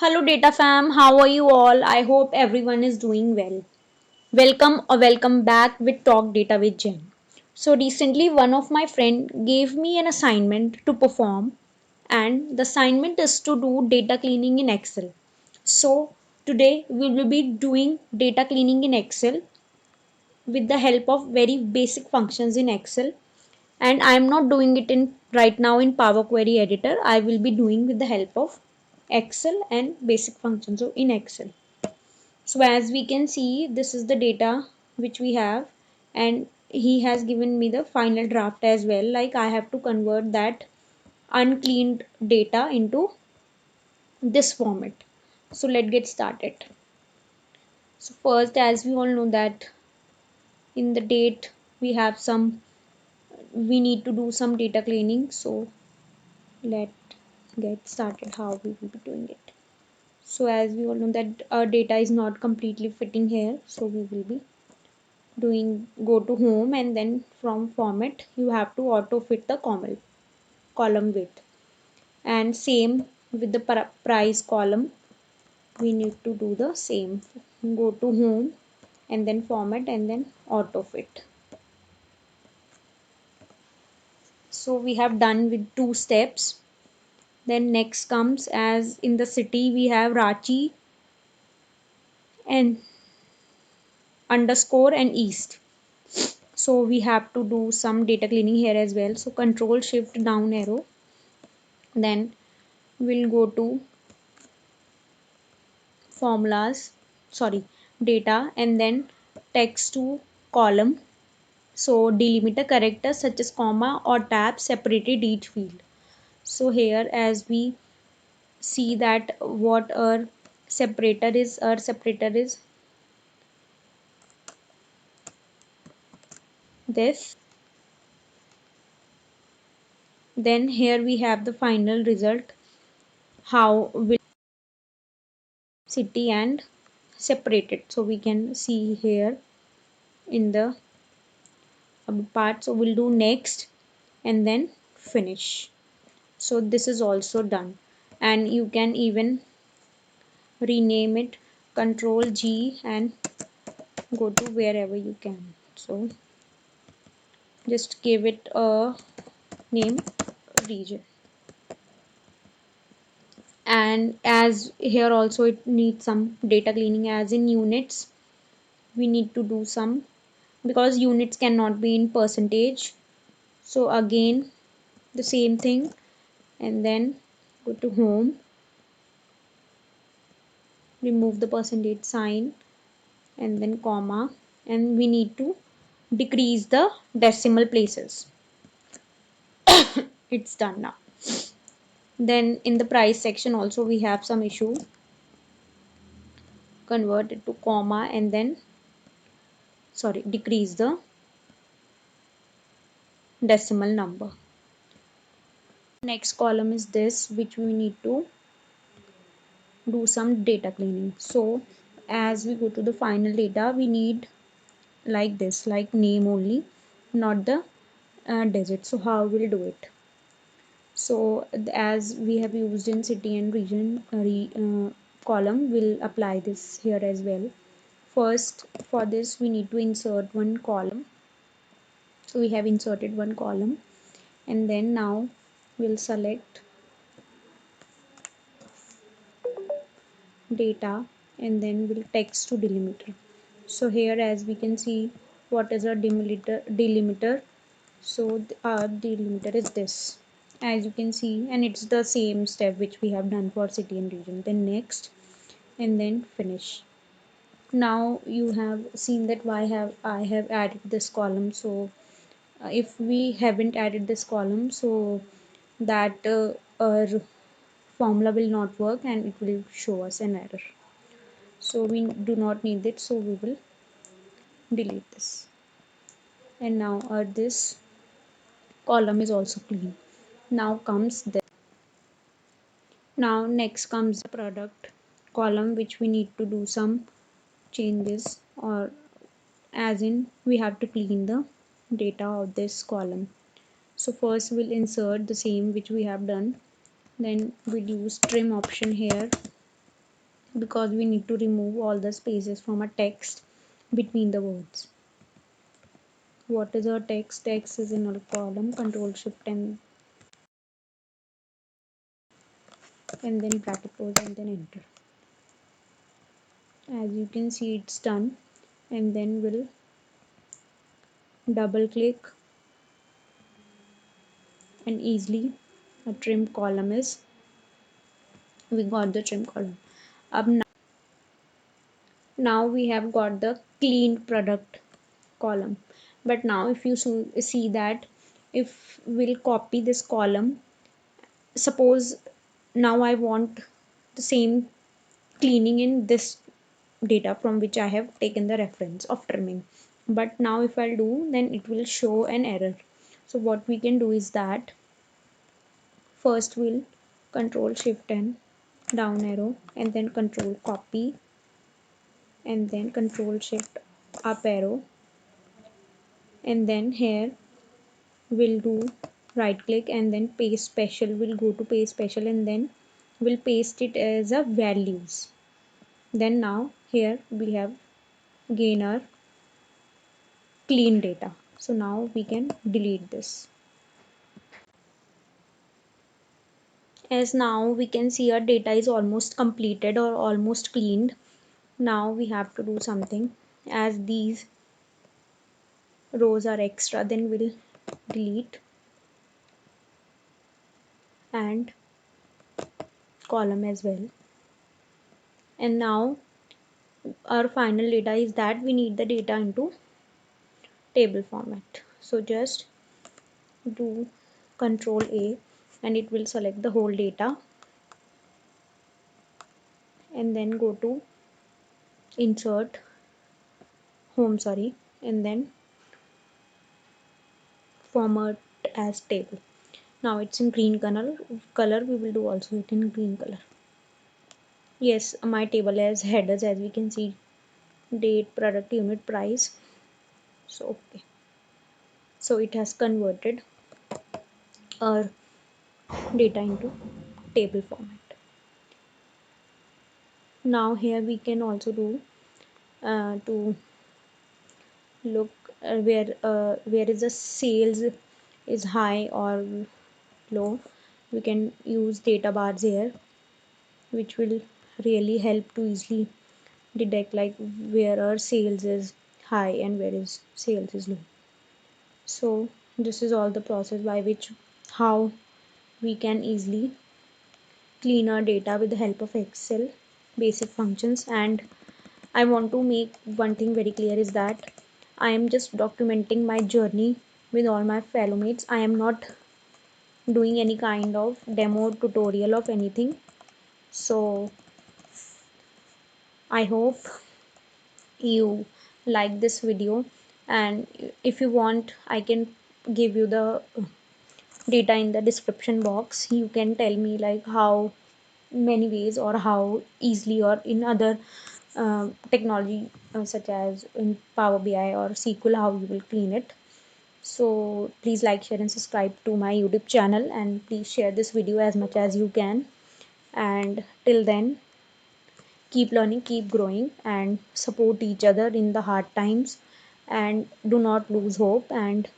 Hello data fam, how are you all? I hope everyone is doing well. Welcome back with Talk Data with Jen. So recently one of my friend gave me an assignment to perform and the assignment is to do data cleaning in Excel. So today we will be doing data cleaning in Excel with the help of very basic functions in Excel, and I am not doing it in right now in Power Query editor. I will be doing with the help of Excel and basic functions so in Excel. So as we can see, this is the data which we have, and he has given me the final draft as well. Like I have to convert that uncleaned data into this format. So let's get started. So first, as we all know that in the date we have some, we need to do some data cleaning. So let's get started how we will be doing it. So as we all know that our data is not completely fitting here, so we will be doing go to home, and then from format you have to auto fit the column width, and same with the price column we need to do the same. Go to home and then format and then auto fit. So we have done with two steps. Then next comes, as in the city we have Rachi and underscore and east, so we have to do some data cleaning here as well. So control shift down arrow, then we'll go to formulas, sorry, data, and then text to column. So delimiter characters such as comma or tab separated each field. So here as we see that what our separator is this. Then here we have the final result, how will city and separated. So we can see here in the part. So we'll do next and then finish. So this is also done, and you can even rename it, control G and go to wherever you can. So just give it a name, region. And as here also it needs some data cleaning, as in units we need to do some, because units cannot be in percentage. So again the same thing, and then go to home, remove the percentage sign and then comma, and we need to decrease the decimal places. It's done now. Then in the price section also we have some issue, convert it to comma and then decrease the decimal number. Next column is this, which we need to do some data cleaning. So as we go to the final data, we need like this, like name only, not the digit. So how we'll do it? So as we have used in city and region column, we'll apply this here as well. First, for this we need to insert one column. So we have inserted one column, and then now we'll select data and then we'll text to delimiter. So here as we can see, what is our delimiter. So our delimiter is this, as you can see, and it's the same step which we have done for city and region. Then next and then finish. Now you have seen that why have I have added this column. So if we haven't added this column, so that our formula will not work and it will show us an error. So we do not need it, so we will delete this. And now our this column is also clean. Now comes this. Now next comes the product column, which we need to do some changes, or as in we have to clean the data of this column. So first we'll insert the same which we have done, then we'll use trim option here, because we need to remove all the spaces from a text between the words. What is our text? Text is in a column, control shift and then bracket close and then enter. As you can see, it's done. And then we'll double click, and easily a trim column is, we got the trim column. Up now we have got the cleaned product column. But now if you see that, if we'll copy this column, suppose now I want the same cleaning in this data from which I have taken the reference of trimming, but now if I'll do, then it will show an error. So what we can do is that first we'll control shift and down arrow and then control copy and then control shift up arrow, and then here we'll do right click and then paste special. We'll go to paste special and then we'll paste it as a values. Then now here we have gain our clean data. So now we can delete this. As now we can see our data is almost completed or almost cleaned. Now we have to do something. As these rows are extra, then we'll delete, and column as well. And now our final data is that we need the data into table format. So just do control A and it will select the whole data, and then go to insert home, sorry, and then format as table. Now it's in green color. We will do also it in green color. Yes, my table has headers, as we can see, date, product, unit, price. So okay, so it has converted our data into table format. Now here we can also do to look where is the sales is high or low. We can use data bars here, which will really help to easily detect like where our sales is high and where is sales is low. So this is all the process by which how we can easily clean our data with the help of Excel basic functions. And I want to make one thing very clear is that I am just documenting my journey with all my fellow mates. I am not doing any kind of demo tutorial of anything. So I hope you like this video, and if you want I can give you the data in the description box. You can tell me like how many ways or how easily or in other technology such as in Power BI or SQL how you will clean it. So please like, share and subscribe to my YouTube channel, and please share this video as much as you can. And till then, keep learning, keep growing, and support each other in the hard times, and do not lose hope. And